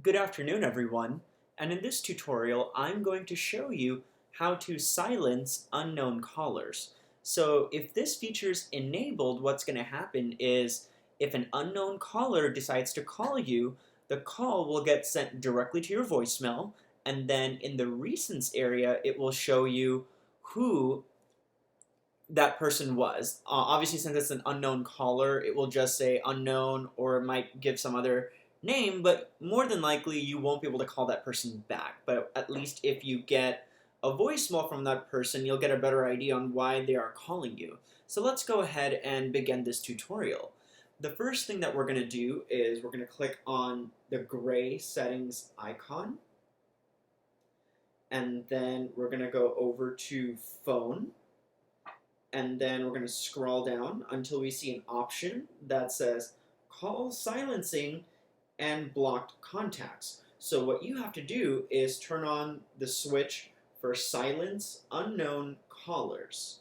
Good afternoon, everyone, and in this tutorial I'm going to show you how to silence unknown callers. So if this feature is enabled, what's going to happen is if an unknown caller decides to call you, the call will get sent directly to your voicemail, and then in the recents area it will show you who that person was. Obviously, since it's an unknown caller, it will just say unknown or it might give some other name, but more than likely you won't be able to call that person back. But at least if you get a voicemail from that person, you'll get a better idea on why they are calling you. So let's go ahead and begin this tutorial. The first thing that we're going to do is we're going to click on the gray settings icon, and then we're going to go over to phone, and then we're going to scroll down until we see an option that says call silencing and blocked contacts. So what you have to do is turn on the switch for silence unknown callers.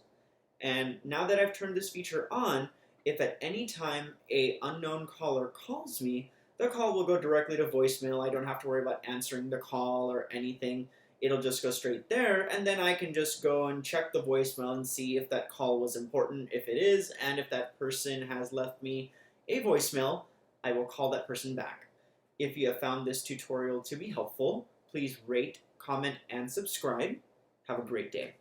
And now that I've turned this feature on, if at any time a unknown caller calls me, the call will go directly to voicemail. I don't have to worry about answering the call or anything. It'll just go straight there, and then I can just go and check the voicemail and see if that call was important, if it is, and if that person has left me a voicemail, I will call that person back. If you have found this tutorial to be helpful, please rate, comment, and subscribe. Have a great day.